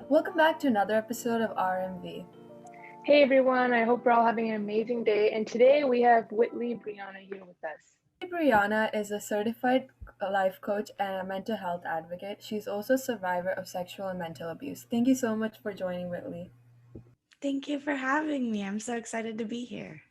Welcome back to another episode of RMV. Hey everyone, I hope we're all having an amazing day. And today we have Whytli Brianna here with us. Brianna is a certified life coach and a mental health advocate. She's also a survivor of sexual and mental abuse. Thank you so much for joining Whytli. Thank you for having me. I'm so excited to be here.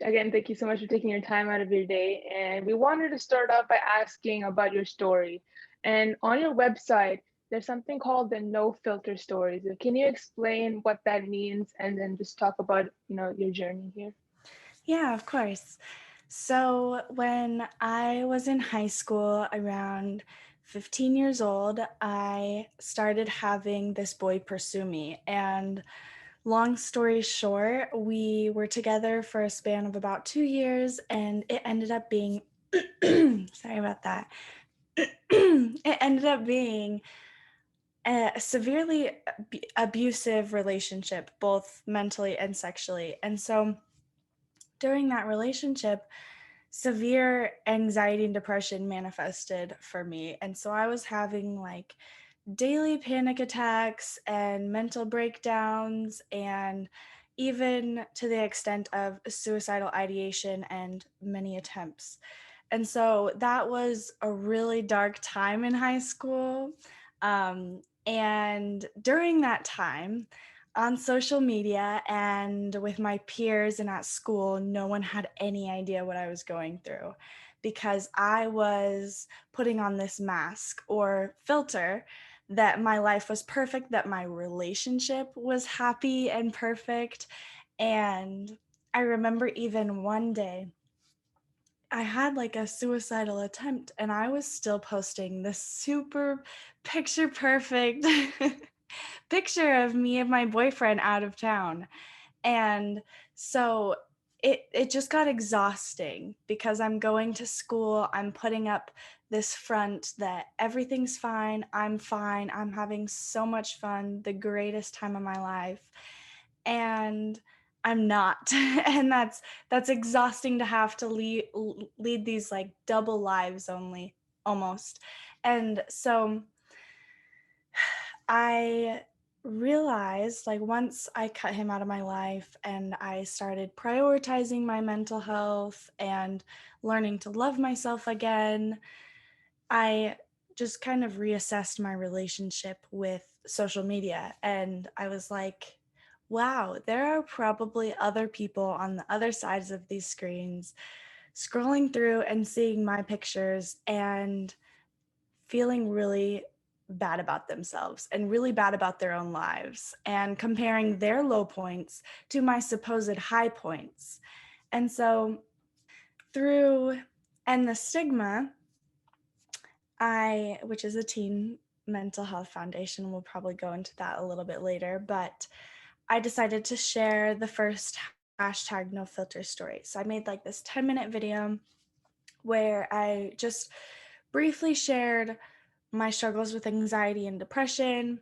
Again, thank you so much for taking your time out of your day. And we wanted to start off by asking about your story. And on your website, there's something called the no filter stories. Can you explain what that means and then just talk about, your journey here? Yeah, of course. So when I was in high school, around 15 years old, I started having this boy pursue me. And long story short, we were together for a span of about 2 years, and it ended up being, sorry about that. It ended up being a severely abusive relationship, both mentally and sexually. And so during that relationship, severe anxiety and depression manifested for me. And so I was having like daily panic attacks and mental breakdowns, and even to the extent of suicidal ideation and many attempts. And so that was a really dark time in high school. And during that time, on social media and with my peers and at school, no one had any idea what I was going through because I was putting on this mask or filter that my life was perfect, that my relationship was happy and perfect. And I remember even one day I had like a suicidal attempt and I was still posting this super picture perfect picture of me and my boyfriend out of town. And so it just got exhausting because I'm going to school, I'm putting up this front that everything's fine, I'm having so much fun, the greatest time of my life. And I'm not. And that's exhausting to have to lead these like double lives only almost. And so I realized, like, once I cut him out of my life and I started prioritizing my mental health and learning to love myself again, I just kind of reassessed my relationship with social media. And I was like, wow, there are probably other people on the other sides of these screens scrolling through and seeing my pictures and feeling really bad about themselves and really bad about their own lives and comparing their low points to my supposed high points. And so through And the Stigma, which is a teen mental health foundation, we'll probably go into that a little bit later, but I decided to share the first hashtag no filter story. So I made like this 10-minute video where I just briefly shared my struggles with anxiety and depression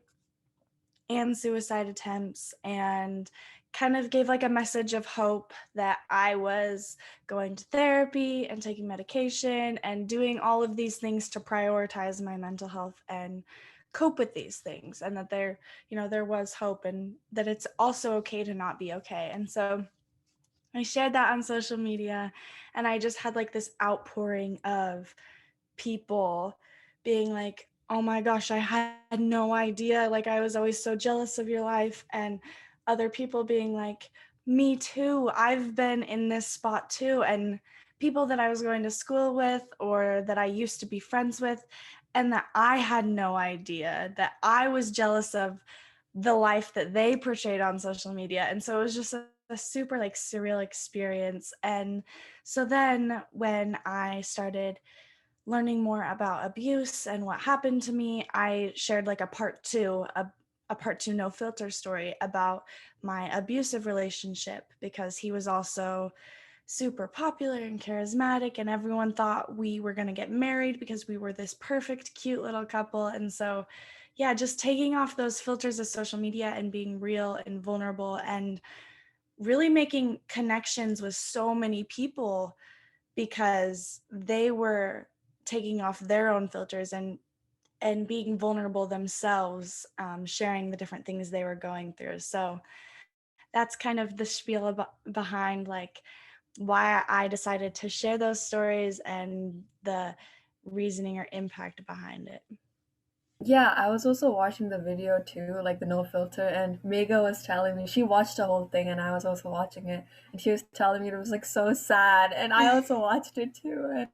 and suicide attempts, and kind of gave like a message of hope that I was going to therapy and taking medication and doing all of these things to prioritize my mental health and cope with these things, and that there was hope and that it's also okay to not be okay. And so I shared that on social media, and I just had like this outpouring of people being like, oh my gosh, I had no idea. Like, I was always so jealous of your life. And other people being like, me too. I've been in this spot too. And people that I was going to school with or that I used to be friends with, and that I had no idea, that I was jealous of the life that they portrayed on social media. And so it was just a super like surreal experience. And so then when I started learning more about abuse and what happened to me, I shared like a part two no filter story about my abusive relationship, because he was also super popular and charismatic and everyone thought we were going to get married because we were this perfect, cute little couple. And so, yeah, just taking off those filters of social media and being real and vulnerable and really making connections with so many people because they were taking off their own filters and and being vulnerable themselves, sharing the different things they were going through. So that's kind of the spiel behind like why I decided to share those stories and the reasoning or impact behind it. Yeah, I was also watching the video too, like the no filter, and Mega was telling me she watched the whole thing, and I was also watching it, and she was telling me it was like so sad, and I also watched it too, and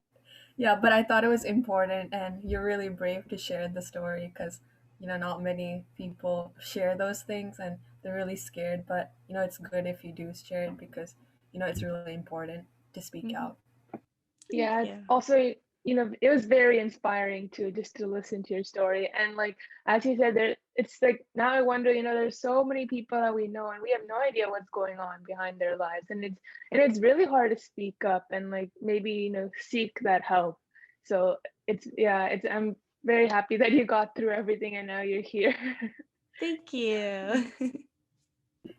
yeah, but I thought it was important, and you're really brave to share the story because not many people share those things, and they're really scared. But it's good if you do share it because it's really important to speak Mhm. out. Thank Yeah, you. also, it was very inspiring too, just to listen to your story. And like as you said, it's like now I wonder, there's so many people that we know and we have no idea what's going on behind their lives. And it's really hard to speak up and like maybe, seek that help. So I'm very happy that you got through everything and now you're here. Thank you.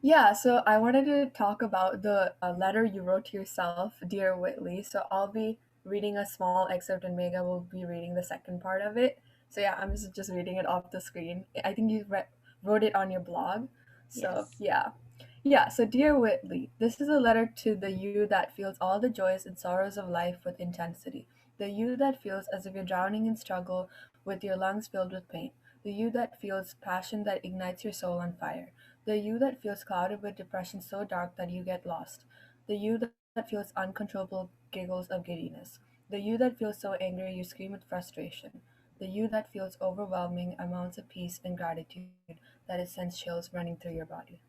Yeah, so I wanted to talk about the letter you wrote to yourself, Dear Whitley. So I'll be reading a small excerpt, and Mega will be reading the second part of it. So yeah, I'm just reading it off the screen. I think you wrote it on your blog. So Yes. yeah. Yeah, so Dear Whitley, this is a letter to the you that feels all the joys and sorrows of life with intensity. The you that feels as if you're drowning in struggle with your lungs filled with pain. The you that feels passion that ignites your soul on fire. The you that feels clouded with depression so dark that you get lost. The you that feels uncontrollable giggles of giddiness. The you that feels so angry you scream with frustration. The you that feels overwhelming amounts of peace and gratitude that it sends chills running through your body.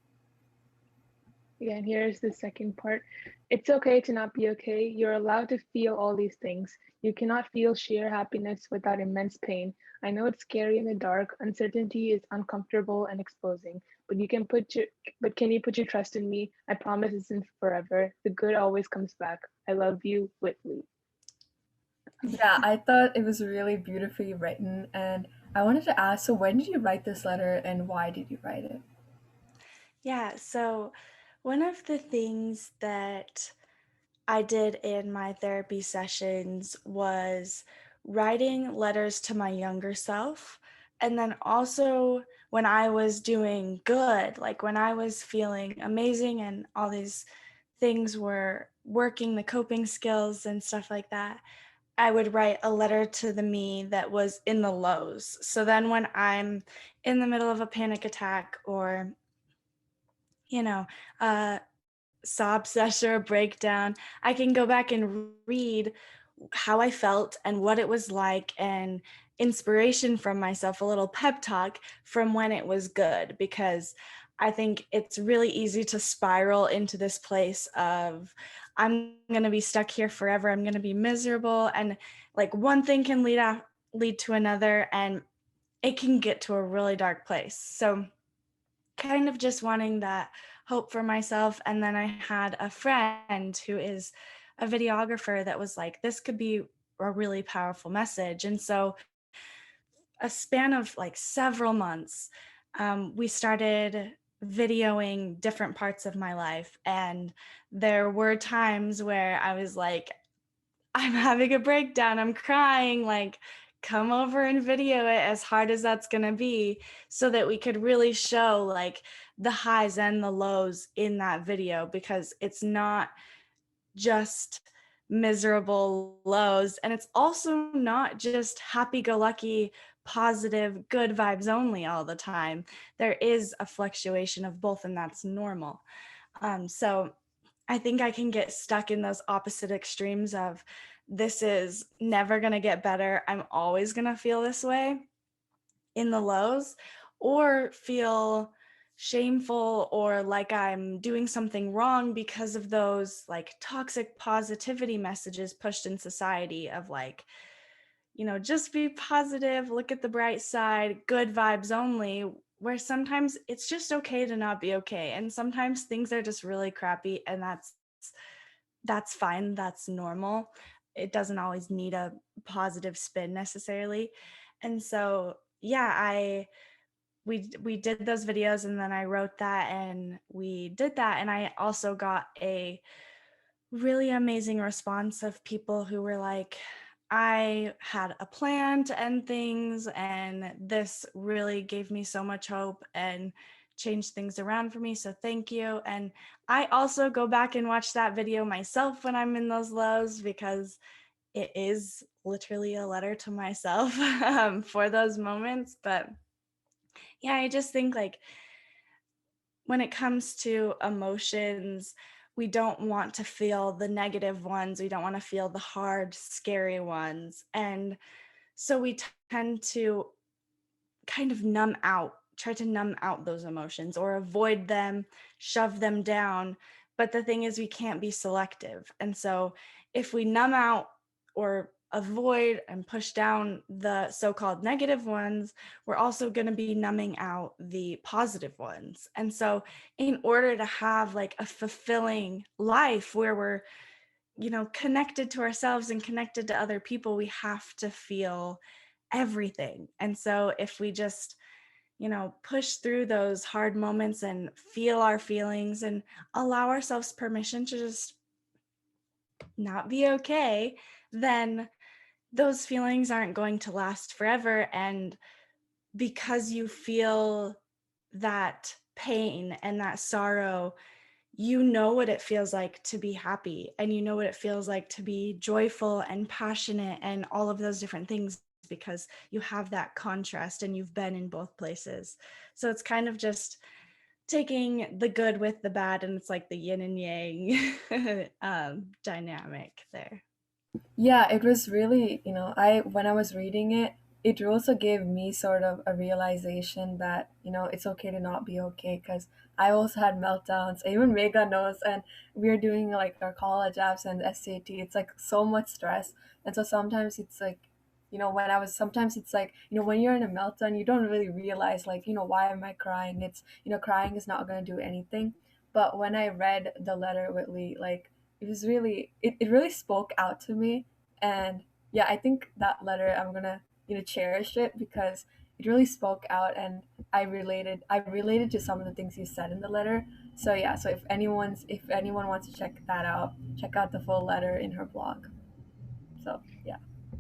Yeah, and here's the second part. It's okay to not be okay. You're allowed to feel all these things. You cannot feel sheer happiness without immense pain. I know it's scary in the dark. Uncertainty is uncomfortable and exposing, but can you put your trust in me? I promise it's in forever. The good always comes back. I love you, Whitley. Yeah, I thought it was really beautifully written, and I wanted to ask, so when did you write this letter and why did you write it? Yeah, so one of the things that I did in my therapy sessions was writing letters to my younger self. And then also when I was doing good, like when I was feeling amazing and all these things were working, the coping skills and stuff like that, I would write a letter to the me that was in the lows. So then when I'm in the middle of a panic attack or, you know, uh, sob session or breakdown, I can go back and read how I felt and what it was like and inspiration from myself, a little pep talk from when it was good, because I think it's really easy to spiral into this place of I'm going to be stuck here forever. I'm going to be miserable. And like one thing can lead to another, and it can get to a really dark place. So kind of just wanting that hope for myself. And then I had a friend who is a videographer that was like, this could be a really powerful message. And so, a span of like several months, we started videoing different parts of my life. And there were times where I was like, I'm having a breakdown, I'm crying, like, come over and video it, as hard as that's going to be, so that we could really show like the highs and the lows in that video, because it's not just miserable lows, and it's also not just happy-go-lucky, positive, good vibes only all the time. There is a fluctuation of both, and that's normal. So I think I can get stuck in those opposite extremes of this is never going to get better, I'm always going to feel this way in the lows, or feel shameful or like I'm doing something wrong because of those like toxic positivity messages pushed in society of like, just be positive, look at the bright side, good vibes only, where sometimes it's just okay to not be okay. And sometimes things are just really crappy, and that's fine, that's normal. It doesn't always need a positive spin necessarily. And so, yeah, we did those videos, and then I wrote that and we did that, and I also got a really amazing response of people who were like, I had a plan to end things, and this really gave me so much hope and changed things around for me. So thank you. And I also go back and watch that video myself when I'm in those lows, because it is literally a letter to myself for those moments. But yeah, I just think like when it comes to emotions, we don't want to feel the negative ones. We don't want to feel the hard, scary ones. And so we tend to kind of try to numb out those emotions or avoid them, shove them down. But the thing is, we can't be selective. And so if we numb out or avoid and push down the so-called negative ones, we're also going to be numbing out the positive ones. And so in order to have like a fulfilling life where we're, connected to ourselves and connected to other people, we have to feel everything. And so if we just, push through those hard moments and feel our feelings and allow ourselves permission to just not be okay, then those feelings aren't going to last forever. And because you feel that pain and that sorrow, you know what it feels like to be happy, and you know what it feels like to be joyful and passionate and all of those different things, because you have that contrast and you've been in both places. So it's kind of just taking the good with the bad, and it's like the yin and yang dynamic there. Yeah, it was really, I when I was reading it, it also gave me sort of a realization that, it's okay to not be okay, because I also had meltdowns. Even Vega knows, and we're doing like our college apps and SAT. It's like so much stress. And so sometimes it's like, sometimes it's like, when you're in a meltdown, you don't really realize like, why am I crying? It's, crying is not going to do anything. But when I read the letter, Whitley, like, it really spoke out to me. And yeah, I think that letter, I'm gonna cherish it, because it really spoke out, and I related to some of the things you said in the letter. So yeah, so if anyone wants to check that out, check out the full letter in her blog. So yeah.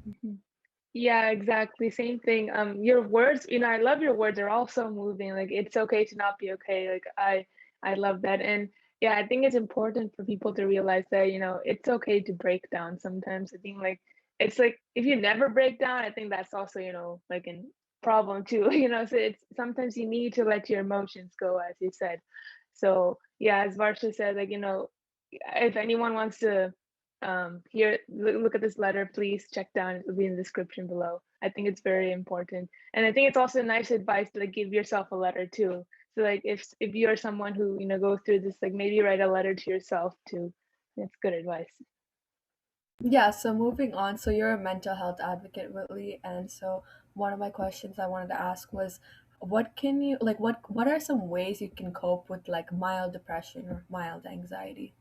Mhm. Yeah, exactly. Same thing. Your words, I love your words. They're all so moving. Like it's okay to not be okay. Like I love that. And yeah, I think it's important for people to realize that, it's okay to break down sometimes. I think like it's like if you never break down, I think that's also, like a problem too. So it's sometimes you need to let your emotions go, as you said. So yeah, as Varsha said, like, if anyone wants to here look at this letter, please check down, it will be in the description below. I think it's very important, and I think it's also nice advice to like give yourself a letter too. So like if you're someone who goes through this, like maybe write a letter to yourself too. That's good advice. Yeah, so moving on, so you're a mental health advocate, Whitley, and so one of my questions I wanted to ask was, what are some ways you can cope with like mild depression or mild anxiety?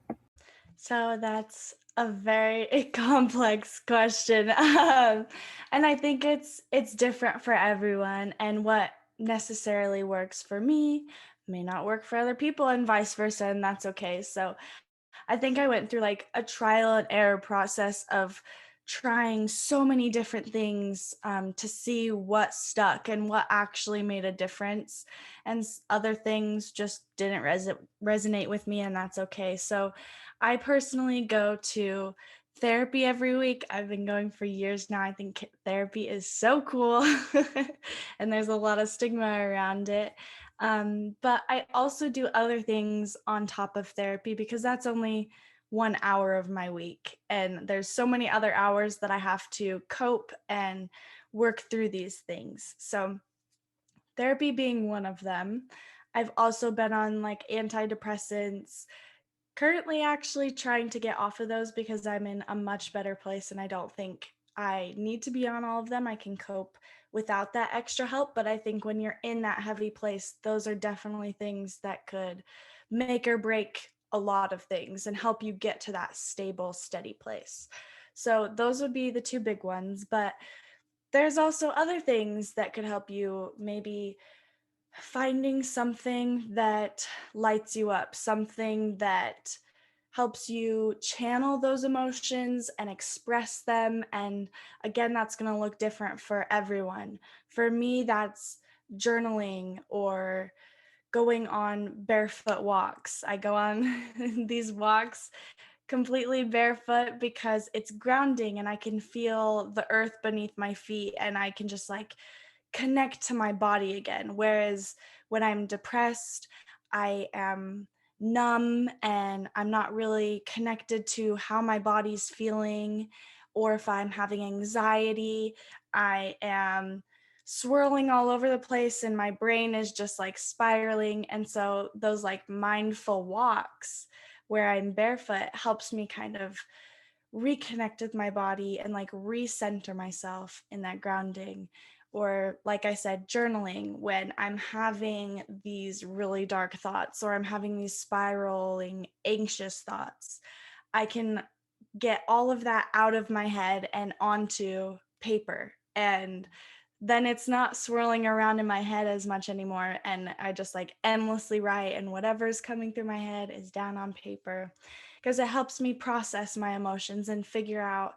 So that's a very complex question. And I think it's different for everyone, and what necessarily works for me may not work for other people, and vice versa, and that's okay. So I think I went through like a trial and error process of trying so many different things to see what stuck and what actually made a difference. And other things just didn't resonate with me, and that's okay. So I personally go to therapy every week. I've been going for years now. I think therapy is so cool, and there's a lot of stigma around it. But I also do other things on top of therapy, because that's only 1 hour of my week. And there's so many other hours that I have to cope and work through these things. So, therapy being one of them. I've also been on like antidepressants, currently actually trying to get off of those because I'm in a much better place, and I don't think I need to be on all of them. I can cope without that extra help, but I think when you're in that heavy place, those are definitely things that could make or break a lot of things and help you get to that stable, steady place. So those would be the two big ones, but there's also other things that could help you, maybe finding something that lights you up, something that helps you channel those emotions and express them. And again, that's going to look different for everyone. For me, that's journaling or going on barefoot walks. I go on these walks completely barefoot because it's grounding and I can feel the earth beneath my feet and I can just like connect to my body again. Whereas when I'm depressed, I am numb and I'm not really connected to how my body's feeling. Or if I'm having anxiety, I am swirling all over the place and my brain is just like spiraling. And so those like mindful walks where I'm barefoot helps me kind of reconnect with my body and like recenter myself in that grounding. Or like I said, journaling when I'm having these really dark thoughts or I'm having these spiraling anxious thoughts. I can get all of that out of my head and onto paper, and then it's not swirling around in my head as much anymore, and I just like endlessly write, and whatever's coming through my head is down on paper, because it helps me process my emotions and figure out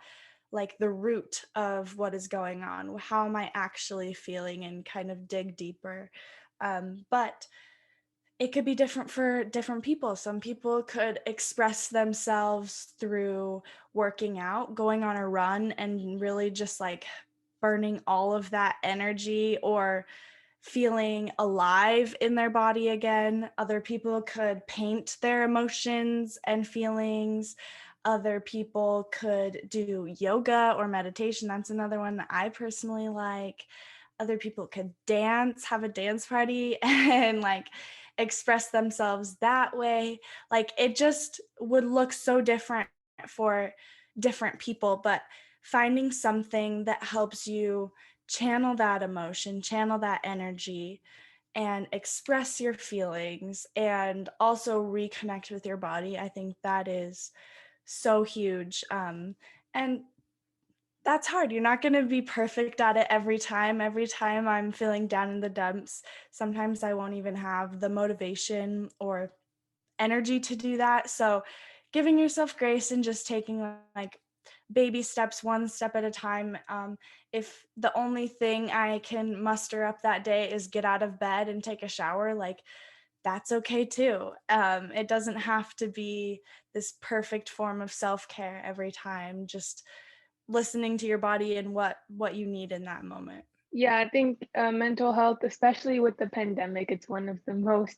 like the root of what is going on. How am I actually feeling, and kind of dig deeper. But it could be different for different people. Some people could express themselves through working out, going on a run, and really just like burning all of that energy or feeling alive in their body again. Other people could paint their emotions and feelings. Other people could do yoga or meditation. That's another one that I personally like. Other people could dance, have a dance party, and like express themselves that way. Like it just would look so different for different people, but finding something that helps you channel that emotion, channel that energy, and express your feelings and also reconnect with your body. I think that is so huge. And that's hard. You're not going to be perfect at it every time. Every time I'm feeling down in the dumps, sometimes I won't even have the motivation or energy to do that. So giving yourself grace and just taking like baby steps, one step at a time. If the only thing I can muster up that day is get out of bed and take a shower, like that's okay too. It doesn't have to be this perfect form of self-care every time. Just listening to your body and what you need in that moment. Yeah, I think mental health, especially with the pandemic, it's one of the most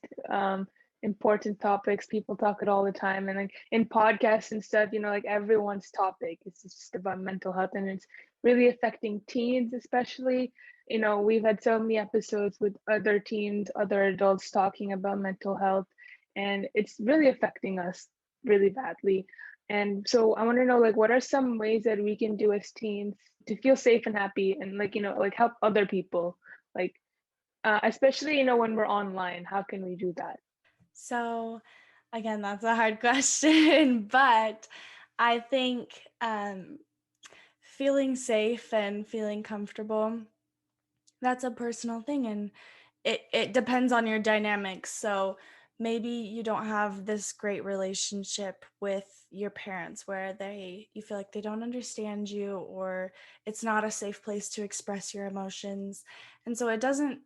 important topics. People talk it all the time, and like in podcasts and stuff, like everyone's topic is just about mental health, and it's really affecting teens, especially. We've had so many episodes with other teens, other adults talking about mental health, and it's really affecting us really badly. And so I want to know, like, what are some ways that we can do as teens to feel safe and happy and like, like help other people, like, especially, when we're online, how can we do that? So again, that's a hard question, but I think feeling safe and feeling comfortable, that's a personal thing, and it depends on your dynamics. So maybe you don't have this great relationship with your parents where you feel like they don't understand you, or it's not a safe place to express your emotions. And so it doesn't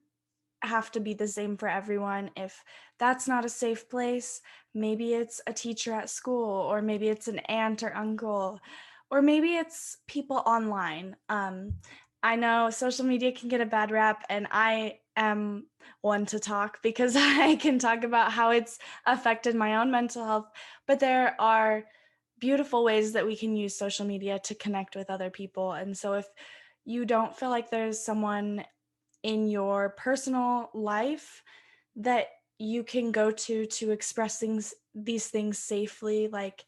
have to be the same for everyone. If that's not a safe place, maybe it's a teacher at school, or maybe it's an aunt or uncle, or maybe it's people online. I know social media can get a bad rap, and I am one to talk because I can talk about how it's affected my own mental health, but there are beautiful ways that we can use social media to connect with other people. And so if you don't feel like there's someone in your personal life that you can go to express these things safely, like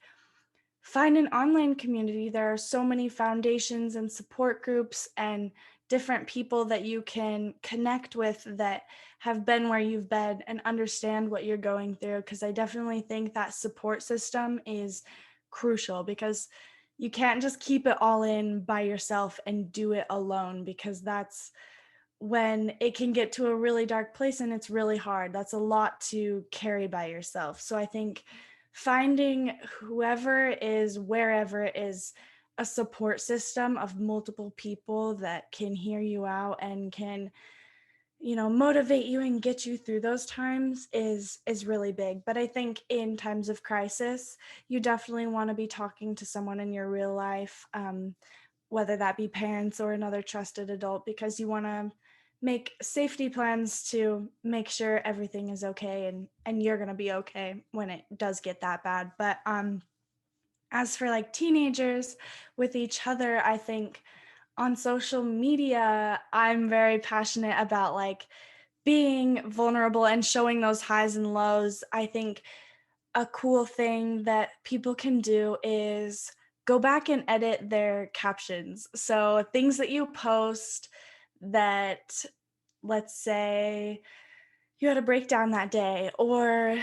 find an online community. There are so many foundations and support groups and different people that you can connect with that have been where you've been and understand what you're going through, because I definitely think that support system is crucial, because you can't just keep it all in by yourself and do it alone, because that's when it can get to a really dark place and it's really hard. That's a lot to carry by yourself. So I think finding whoever is wherever is a support system of multiple people that can hear you out and can, motivate you and get you through those times is really big. But I think in times of crisis, you definitely want to be talking to someone in your real life, whether that be parents or another trusted adult, because you want to make safety plans to make sure everything is okay, and you're going to be okay when it does get that bad. But as for like teenagers with each other, I think on social media, I'm very passionate about like being vulnerable and showing those highs and lows. I think a cool thing that people can do is go back and edit their captions. So things that you post that, let's say, you had a breakdown that day, or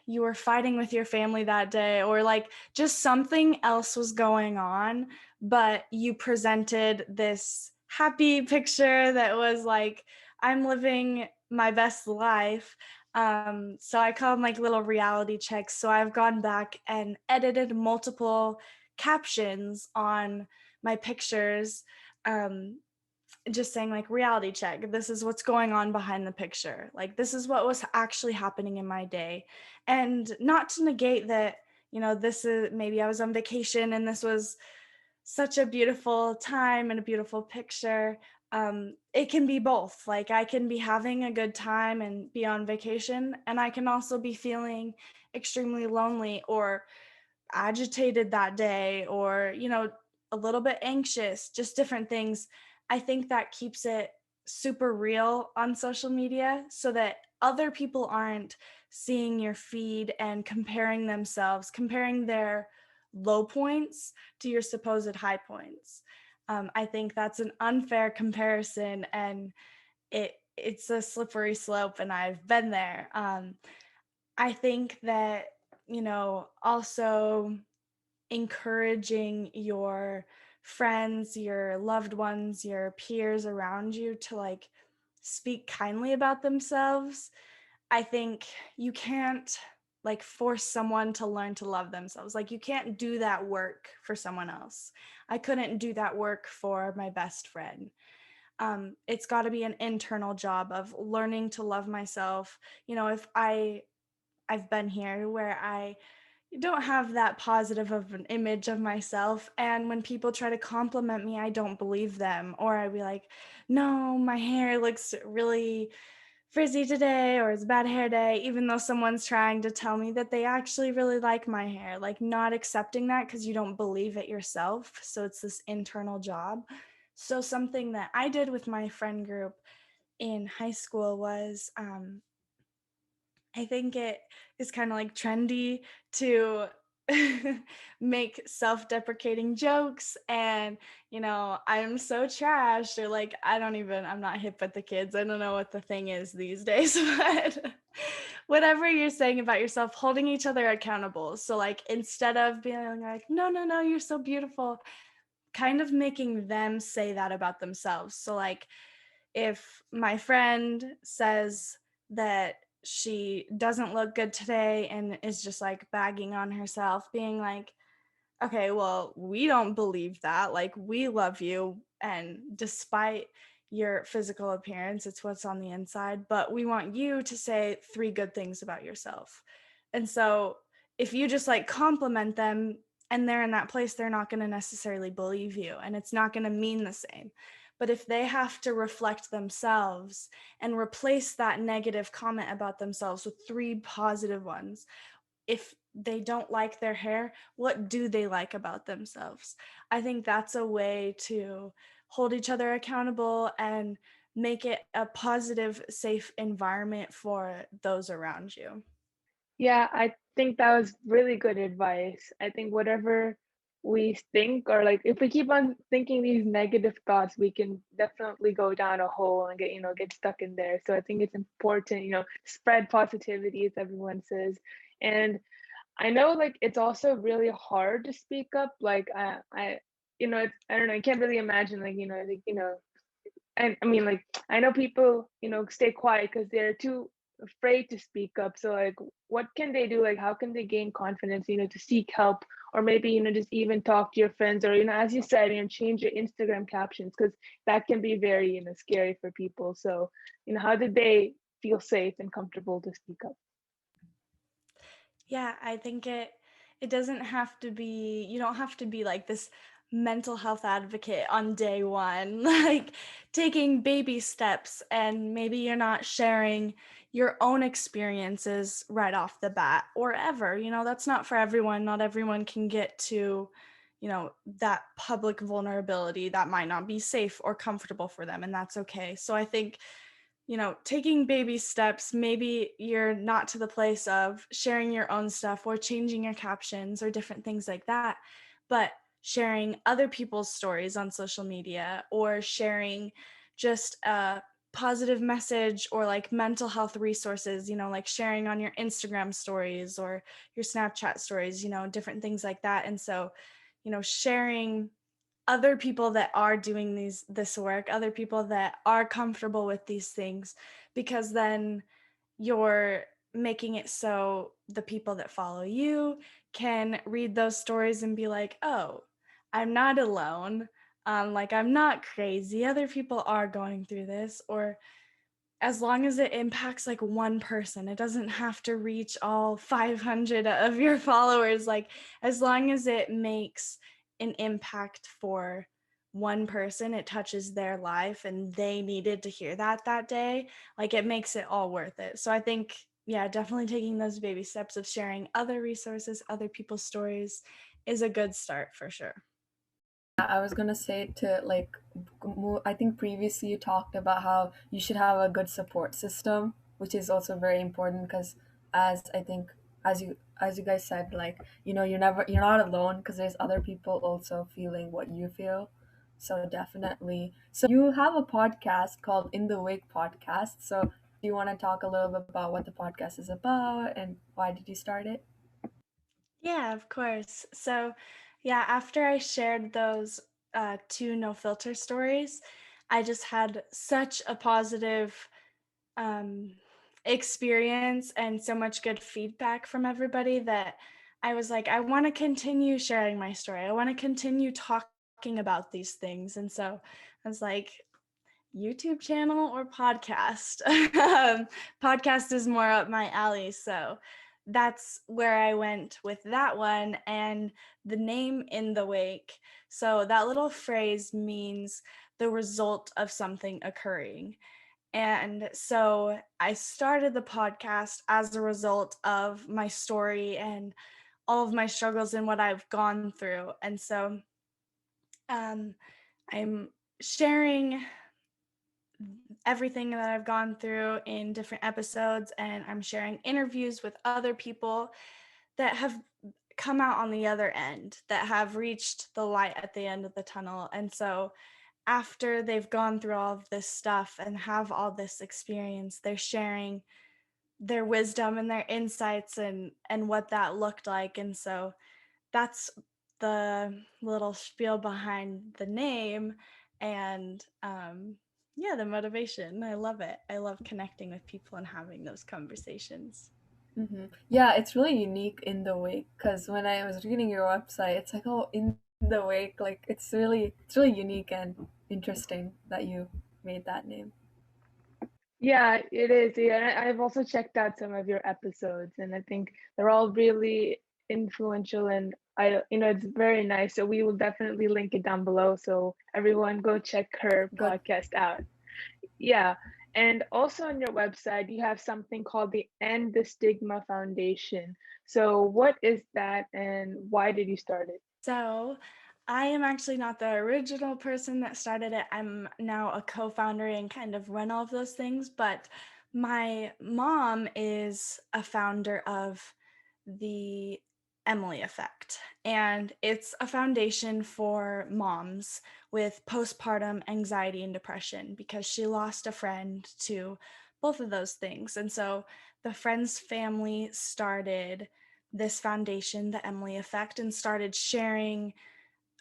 you were fighting with your family that day, or like just something else was going on, but you presented this happy picture that was like, I'm living my best life. So I call them like little reality checks. So I've gone back and edited multiple captions on my pictures, um, just saying like reality check, this is what's going on behind the picture, like this is what was actually happening in my day. And not to negate that, this is, maybe I was on vacation and this was such a beautiful time and a beautiful picture. It can be both. Like I can be having a good time and be on vacation, and I can also be feeling extremely lonely or agitated that day, or a little bit anxious, just different things. I think that keeps it super real on social media, so that other people aren't seeing your feed and comparing their low points to your supposed high points. I think that's an unfair comparison, and it's a slippery slope, and I've been there. I think that, also encouraging your friends, your loved ones, your peers around you to like speak kindly about themselves. I think you can't like force someone to learn to love themselves. Like you can't do that work for someone else. I couldn't do that work for my best friend. It's got to be an internal job of learning to love myself. If I've been here where I don't have that positive of an image of myself, and when people try to compliment me, I don't believe them, or I'd be like, no, my hair looks really frizzy today, or it's a bad hair day, even though someone's trying to tell me that they actually really like my hair. Like not accepting that because you don't believe it yourself. So it's this internal job. So something that I did with my friend group in high school was, I think it is kind of like trendy to make self-deprecating jokes, and I'm so trash, or like I'm not hip with the kids, I don't know what the thing is these days, but whatever you're saying about yourself, holding each other accountable. So like instead of being like, no, no, no, you're so beautiful, kind of making them say that about themselves. So like if my friend says that she doesn't look good today and is just like bagging on herself, being like, okay, well, we don't believe that. Like, we love you. And despite your physical appearance, it's what's on the inside. But we want you to say 3 good things about yourself. And so if you just like compliment them and they're in that place, they're not going to necessarily believe you, and it's not going to mean the same. But if they have to reflect themselves and replace that negative comment about themselves with 3 positive ones, if they don't like their hair, what do they like about themselves? I think that's a way to hold each other accountable and make it a positive, safe environment for those around you. Yeah, I think that was really good advice. I think whatever we think, or like if we keep on thinking these negative thoughts, we can definitely go down a hole and get stuck in there. So I think it's important, spread positivity, as everyone says. And I know like it's also really hard to speak up. Like I don't know, I can't really imagine and I mean, like, I know people, stay quiet because they're too afraid to speak up. So like what can they do? Like how can they gain confidence, to seek help, or maybe, just even talk to your friends, or, as you said, change your Instagram captions, because that can be very, scary for people. So, how did they feel safe and comfortable to speak up? Yeah, I think it doesn't have to be, you don't have to be like this mental health advocate on day one, like taking baby steps, and maybe you're not sharing your own experiences right off the bat or ever. That's not for everyone. Not everyone can get to, that public vulnerability. That might not be safe or comfortable for them, and that's okay. So I think taking baby steps, maybe you're not to the place of sharing your own stuff or changing your captions or different things like that, but sharing other people's stories on social media, or sharing just a positive message, or like mental health resources, like sharing on your Instagram stories or your Snapchat stories, different things like that. And so, sharing other people that are doing this work, other people that are comfortable with these things, because then you're making it so the people that follow you can read those stories and be like, oh, I'm not alone. Like, I'm not crazy. Other people are going through this. Or as long as it impacts like one person, it doesn't have to reach all 500 of your followers. Like, as long as it makes an impact for one person, it touches their life and they needed to hear that day, like it makes it all worth it. So I think, yeah, definitely taking those baby steps of sharing other resources, other people's stories is a good start for sure. I was gonna say to like, I think previously you talked about how you should have a good support system, which is also very important because, as I think, as you guys said, like you're not alone because there's other people also feeling what you feel. So definitely. So you have a podcast called In the Wake Podcast. So do you want to talk a little bit about what the podcast is about and why did you start it? Yeah, of course. So, yeah, after I shared those two no filter stories, I just had such a positive um, experience and so much good feedback from everybody that I was like, I want to continue sharing my story. I want to continue talking about these things. And so I was like, YouTube channel or podcast? Podcast is more up my alley. So that's where I went with that one. And the name In the Wake. So that little phrase means the result of something occurring. And so I started the podcast as a result of my story and all of my struggles and what I've gone through. And so um, I'm sharing everything that I've gone through in different episodes, and I'm sharing interviews with other people that have come out on the other end, that have reached the light at the end of the tunnel. And so after they've gone through all of this stuff and have all this experience, they're sharing their wisdom and their insights and what that looked like. And so that's the little spiel behind the name. And yeah, the motivation. I love it. I love connecting with people and having those conversations. Yeah, it's really unique in the wake because when I was reading your website, it's like, oh, in the wake, like it's really unique and interesting that you made that name. Yeah, it is. Yeah, and I've also checked out some of your episodes, and I think they're all really influential, and it's very nice. So we will definitely link it down below, so everyone go check her Good. podcast out. Yeah, and also on your website, you have something called the End the Stigma Foundation. So what is that, and why did you start it? So I am actually not the original person that started it. I'm now a co-founder and kind of run all of those things, but my mom is a founder of the Emily Effect, and it's a foundation for moms with postpartum anxiety and depression because she lost a friend to both of those things. And so the friend's family started this foundation, the Emily Effect, and started sharing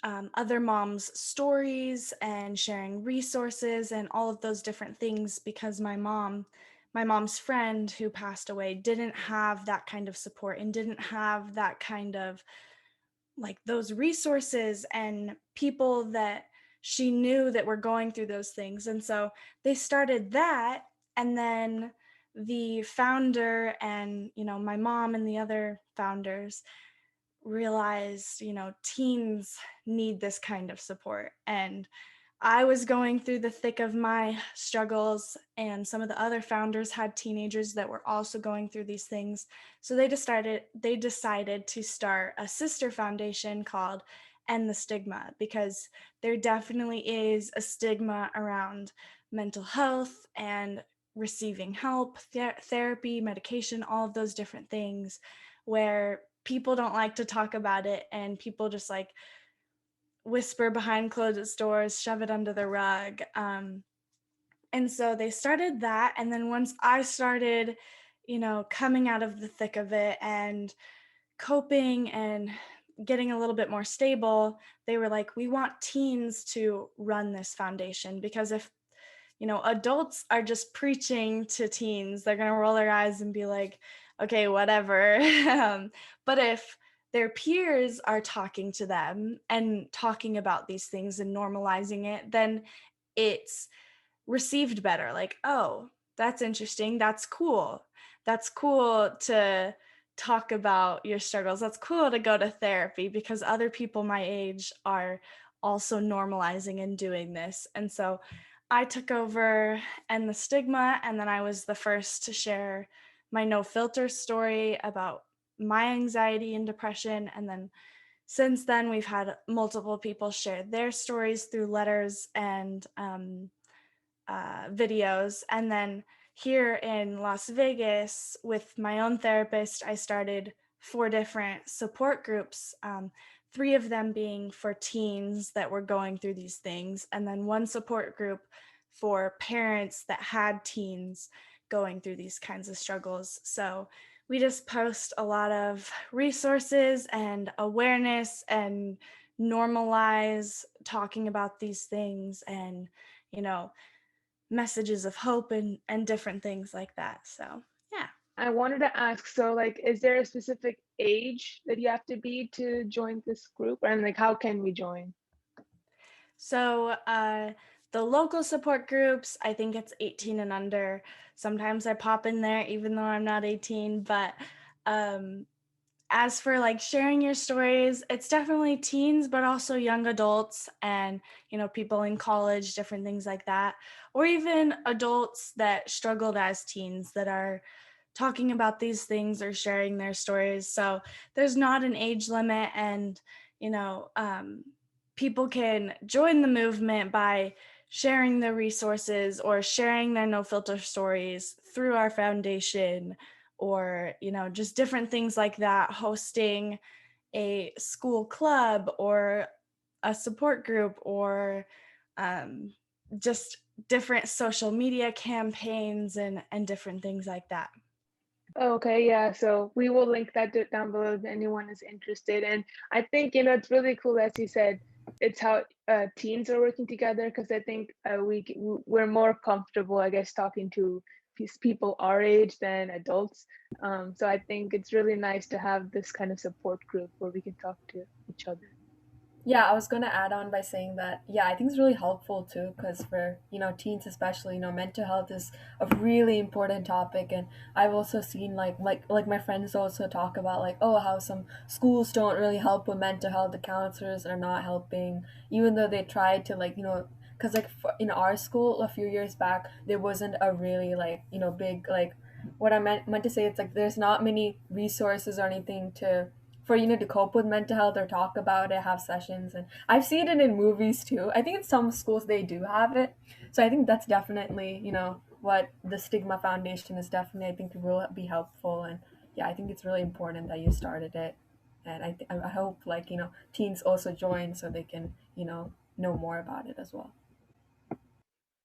other moms' stories and sharing resources and all of those different things because my mom my mom's friend who passed away didn't have that kind of support and didn't have that kind of like those resources and people that she knew that were going through those things. And so they started that. And then the founder and, my mom and the other founders realized, teens need this kind of support. And I was going through the thick of my struggles, and some of the other founders had teenagers that were also going through these things. So they decided to start a sister foundation called End the Stigma, because there definitely is a stigma around mental health and receiving help, therapy, medication, all of those different things, where people don't like to talk about it, and people just like whisper behind closed doors, shove it under the rug. And so they started that. And then once I started, coming out of the thick of it and coping and getting a little bit more stable, they were like, we want teens to run this foundation, because if adults are just preaching to teens, they're going to roll their eyes and be like, okay, whatever. But if their peers are talking to them and talking about these things and normalizing it, then it's received better. Like, oh, that's interesting. That's cool. That's cool to talk about your struggles. That's cool to go to therapy, because other people my age are also normalizing and doing this. And so I took over End the Stigma, and then I was the first to share my no filter story about my anxiety and depression. And then since then, we've had multiple people share their stories through letters and videos. And then here in Las Vegas, with my own therapist, I started 4 different support groups, 3 of them being for teens that were going through these things, and then 1 support group for parents that had teens going through these kinds of struggles. So we just post a lot of resources and awareness and normalize talking about these things, and messages of hope and different things like that. So yeah. I wanted to ask, so like, is there a specific age that you have to be to join this group? And like, how can we join? So the local support groups, I think it's 18 and under. Sometimes I pop in there even though I'm not 18. But as for like sharing your stories, it's definitely teens, but also young adults and, people in college, different things like that, or even adults that struggled as teens that are talking about these things or sharing their stories. So there's not an age limit, and, people can join the movement by sharing their resources or sharing their no filter stories through our foundation, or just different things like that, hosting a school club or a support group, or just different social media campaigns and different things like that. Okay, yeah. So we will link that down below if anyone is interested. And I think, it's really cool, as you said, it's how teens are working together, because I think we're more comfortable, I guess, talking to people our age than adults. So I think it's really nice to have this kind of support group where we can talk to each other. Yeah, I was going to add on by saying that, yeah, I think it's really helpful too, because for, teens especially, mental health is a really important topic. And I've also seen like my friends also talk about like, oh, how some schools don't really help with mental health. The counselors are not helping, even though they tried to like, because like in our school a few years back, there wasn't a really like, big like, what I meant to say, it's like there's not many resources or anything to for to cope with mental health or talk about it, have sessions. And I've seen it in movies too. I think in some schools they do have it. So I think that's definitely, what the Stigma Foundation is definitely, I think, will be helpful. And yeah, I think it's really important that you started it. And I hope like, teens also join so they can, know more about it as well.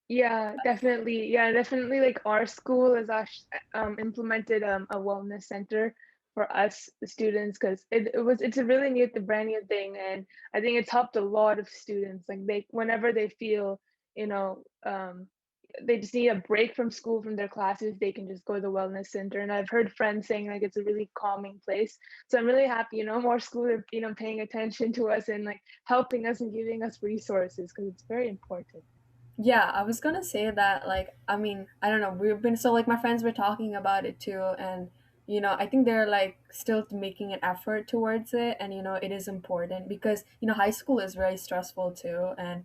Yeah, definitely. Yeah, definitely. Like our school has actually implemented a wellness center for us, the students, because it's a really neat, the brand new thing, and I think it's helped a lot of students. Like whenever they feel, you know, they just need a break from school, from their classes, they can just go to the wellness center. And I've heard friends saying like it's a really calming place. So I'm really happy, more schools are, paying attention to us and like helping us and giving us resources, because it's very important. Yeah, I was gonna say that, like, I mean, I don't know, we've been so, like, my friends were talking about it too, and, I think they're, like, still making an effort towards it, and, it is important because, high school is very stressful too, and,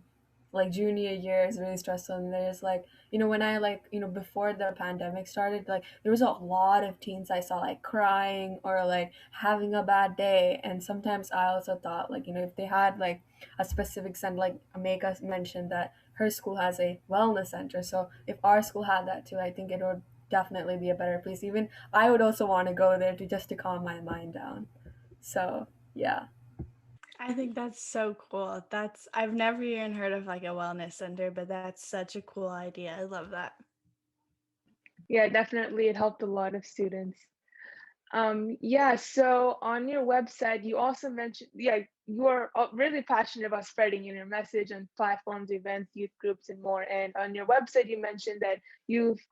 like, junior year is really stressful, and there's, like, when I, like, before the pandemic started, like, there was a lot of teens I saw, like, crying or, like, having a bad day, and sometimes I also thought, like, if they had, like, a specific center, like, Ameka mentioned that her school has a wellness center. So if our school had that too, I think it would definitely be a better place. Even I would also want to go there to just to calm my mind down. So yeah. I think that's so cool. I've never even heard of like a wellness center, but that's such a cool idea. I love that. Yeah, definitely. It helped a lot of students. Yeah, so on your website, you also mentioned, yeah, you are really passionate about spreading your message on platforms, events, youth groups, and more. And on your website, you mentioned that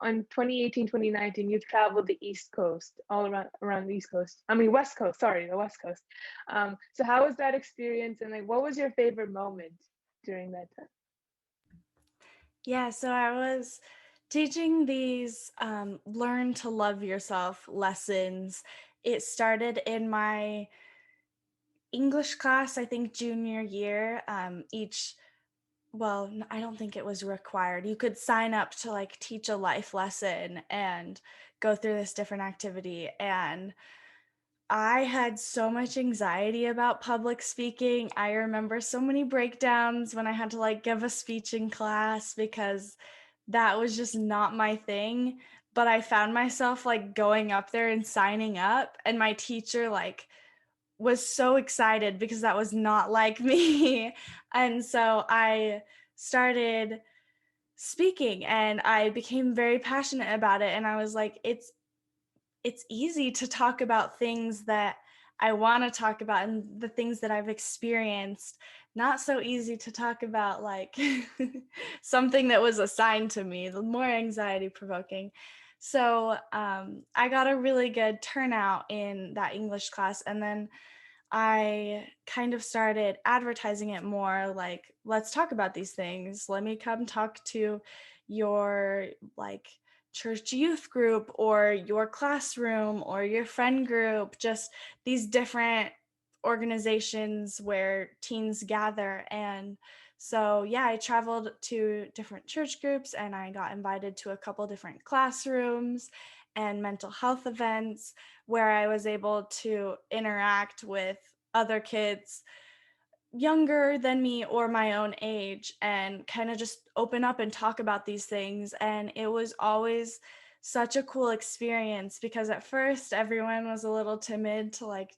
on 2018, 2019, you've traveled the East Coast, all around the East Coast. I mean, West Coast, sorry, the West Coast. So how was that experience? And like, what was your favorite moment during that time? Yeah, so I was teaching these learn to love yourself lessons. It started in my English class, I think junior year. I don't think it was required. You could sign up to like teach a life lesson and go through this different activity. And I had so much anxiety about public speaking. I remember so many breakdowns when I had to like give a speech in class because that was just not my thing. But I found myself like going up there and signing up, and my teacher like was so excited because that was not like me. And so I started speaking and I became very passionate about it. And I was like, it's easy to talk about things that I want to talk about and the things that I've experienced. Not so easy to talk about like something that was assigned to me, the more anxiety provoking. So I got a really good turnout in that English class. And then I kind of started advertising it more, like, let's talk about these things. Let me come talk to your like church youth group or your classroom or your friend group, just these different organizations where teens gather. And so, yeah, I traveled to different church groups and I got invited to a couple different classrooms and mental health events where I was able to interact with other kids younger than me or my own age and kind of just open up and talk about these things. And it was always such a cool experience because at first everyone was a little timid to like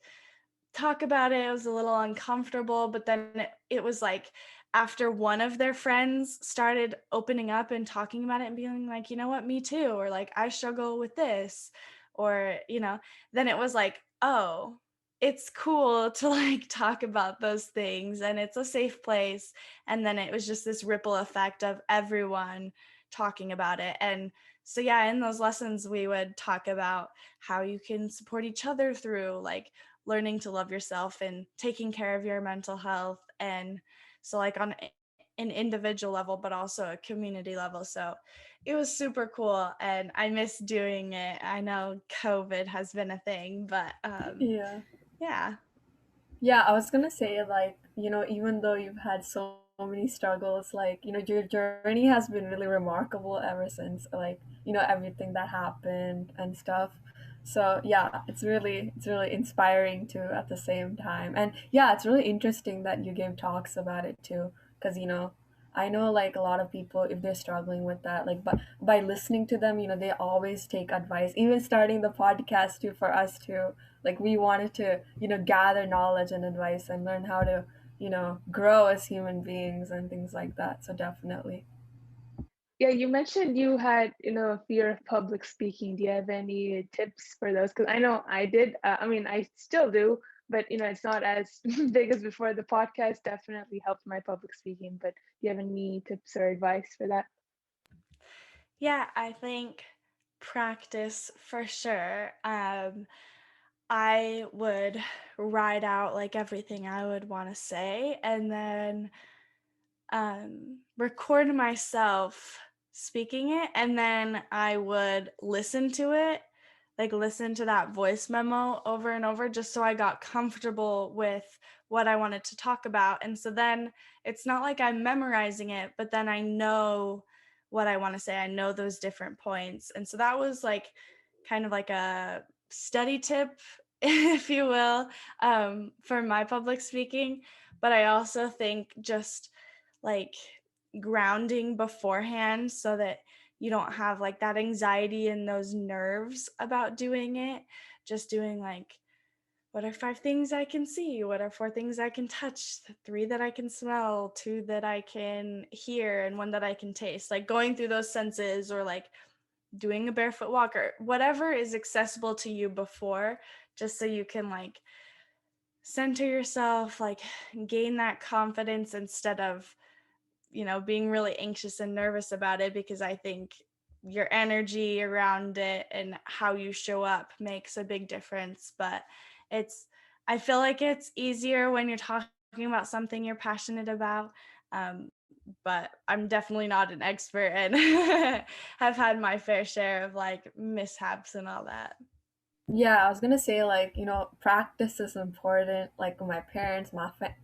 talk about it. It was a little uncomfortable, but then it was like after one of their friends started opening up and talking about it and being like, you know what, me too, or like I struggle with this, or then it was like, oh, it's cool to like talk about those things and it's a safe place. And then it was just this ripple effect of everyone talking about it. And so yeah, in those lessons we would talk about how you can support each other through like learning to love yourself and taking care of your mental health. And so like on an individual level, but also a community level. So it was super cool and I miss doing it. I know COVID has been a thing, but Yeah. yeah. Yeah, I was gonna say, like, even though you've had so many struggles, like, your journey has been really remarkable ever since, like, everything that happened and stuff. So yeah, it's really inspiring too at the same time. And yeah, it's really interesting that you gave talks about it too, because I know like a lot of people, if they're struggling with that, like, but by listening to them, they always take advice. Even starting the podcast too for us too, like we wanted to gather knowledge and advice and learn how to grow as human beings and things like that, so definitely. Yeah, you mentioned you had, a fear of public speaking. Do you have any tips for those? Because I know I did. I mean, I still do, but it's not as big as before. The podcast definitely helped my public speaking. But do you have any tips or advice for that? Yeah, I think practice for sure. I would write out like everything I would want to say and then record myself speaking it, and then I would listen to it, like listen to that voice memo over and over just so I got comfortable with what I wanted to talk about. And so then it's not like I'm memorizing it, but then I know what I want to say. I know those different points. And so that was like kind of like a study tip, if you will, for my public speaking. But I also think just like grounding beforehand so that you don't have like that anxiety and those nerves about doing it. Just doing like, what are 5 things I can see? What are 4 things I can touch? 3 that I can smell, 2 that I can hear, and 1 that I can taste. Like going through those senses, or like doing a barefoot walk, or whatever is accessible to you before, just so you can like center yourself, like gain that confidence instead of being really anxious and nervous about it, because I think your energy around it and how you show up makes a big difference. But it's, I feel like it's easier when you're talking about something you're passionate about. But I'm definitely not an expert and have had my fair share of like mishaps and all that. Yeah, I was gonna say, like, practice is important. Like my parents,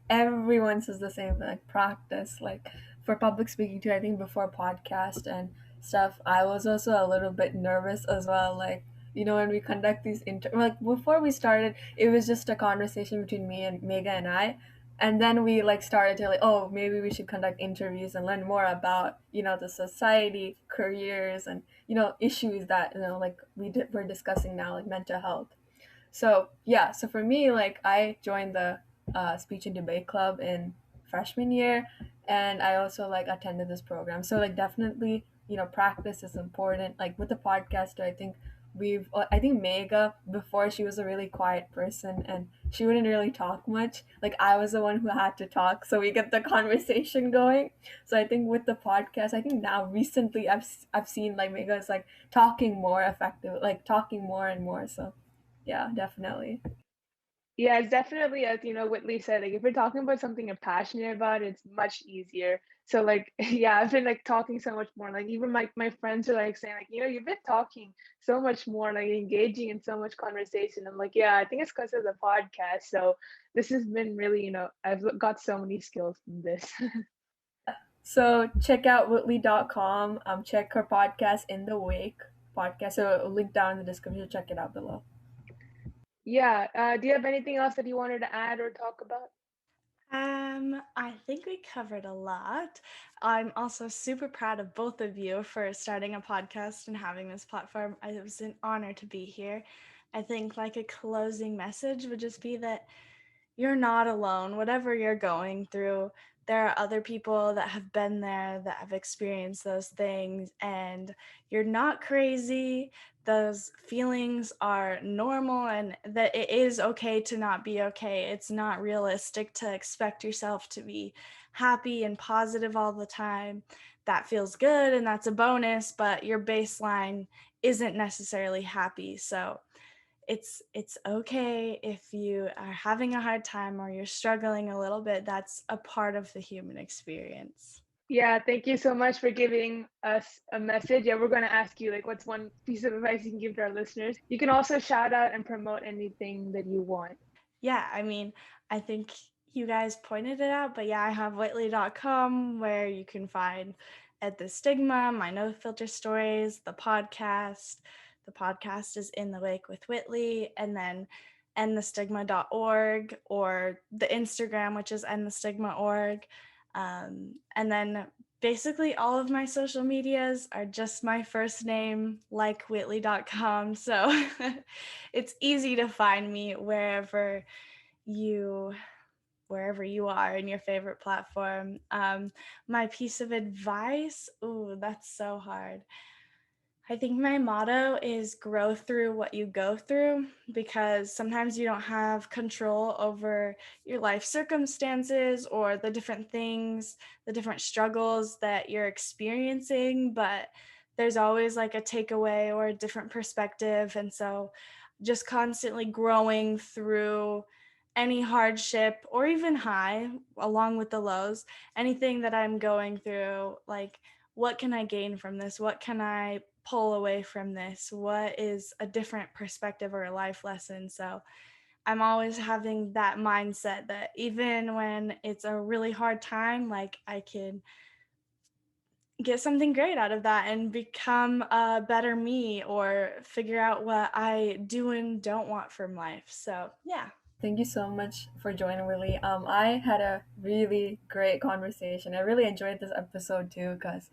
everyone says the same thing, like practice. Like for public speaking too, I think before podcast and stuff, I was also a little bit nervous as well. Like, when we conduct these like before we started, it was just a conversation between me and Mega and I. And then we like started to like, oh, maybe we should conduct interviews and learn more about, the society, careers, and issues that like we're discussing now, like mental health. So yeah, so for me, like I joined the speech and debate club in freshman year, and I also like attended this program. So like definitely, practice is important. Like with the podcast, I think Mega, before, she was a really quiet person and she wouldn't really talk much. Like I was the one who had to talk, so we get the conversation going. So I think with the podcast, I think now recently I've seen like Mega is like talking more effective, like talking more and more. So yeah, definitely. Yeah, it's definitely, as Whitley said, like if you're talking about something you're passionate about, it's much easier. So like, yeah, I've been like talking so much more. Like even my friends are like saying like, you've been talking so much more, like engaging in so much conversation. I'm like, yeah, I think it's because of the podcast. So this has been really, I've got so many skills from this. So check out Whytli.com. Check her podcast, In the Wake podcast. So link down in the description. Check it out below. Yeah. Do you have anything else that you wanted to add or talk about? I think we covered a lot. I'm also super proud of both of you for starting a podcast and having this platform. It was an honor to be here. I think like a closing message would just be that you're not alone. Whatever you're going through, there are other people that have been there, that have experienced those things, and you're not crazy. Those feelings are normal, and that it is okay to not be okay. It's not realistic to expect yourself to be happy and positive all the time. That feels good and that's a bonus, but your baseline isn't necessarily happy. So it's okay if you are having a hard time or you're struggling a little bit. That's a part of the human experience. Yeah, thank you so much for giving us a message. Yeah, we're going to ask you, like, what's one piece of advice you can give to our listeners? You can also shout out and promote anything that you want. Yeah, I mean, I think you guys pointed it out, but yeah, I have Whytli.com where you can find At the Stigma, my no filter stories, the podcast. The podcast is In the Wake with Whytli, and then endthestigma.org, or the Instagram, which is endthestigma.org. And then basically all of my social medias are just my first name, like Whytli.com. So it's easy to find me you wherever you are in your favorite platform. My piece of advice, ooh, that's so hard. I think my motto is grow through what you go through, because sometimes you don't have control over your life circumstances or the different things, the different struggles that you're experiencing, but there's always like a takeaway or a different perspective. And so just constantly growing through any hardship or even high, along with the lows, anything that I'm going through, like, what can I gain from this? What can I pull away from this? What is a different perspective or a life lesson? So I'm always having that mindset that even when it's a really hard time, like, I can get something great out of that and become a better me or figure out what I do and don't want from life. So, yeah. Thank you so much for joining, Willie. I had a really great conversation. I really enjoyed this episode too, because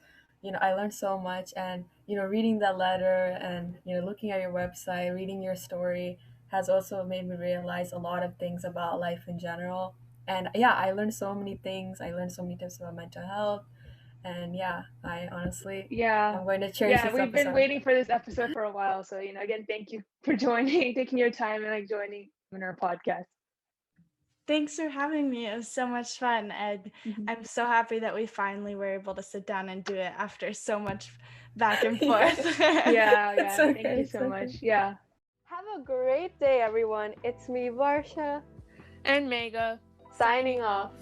I learned so much, and reading that letter and looking at your website, reading your story has also made me realize a lot of things about life in general. And yeah, I learned so many things. I learned so many tips about mental health, and yeah, I honestly Yeah. am going to cherish Yeah, this we've been episode. waiting for this episode for a while. So, again, thank you for joining, taking your time and like joining in our podcast. Thanks for having me. It was so much fun. And I'm so happy that we finally were able to sit down and do it after so much back and forth. Yeah, It's thank okay, you it's so much. okay. Yeah. Have a great day, everyone. It's me, Varsha, And Mega. signing off.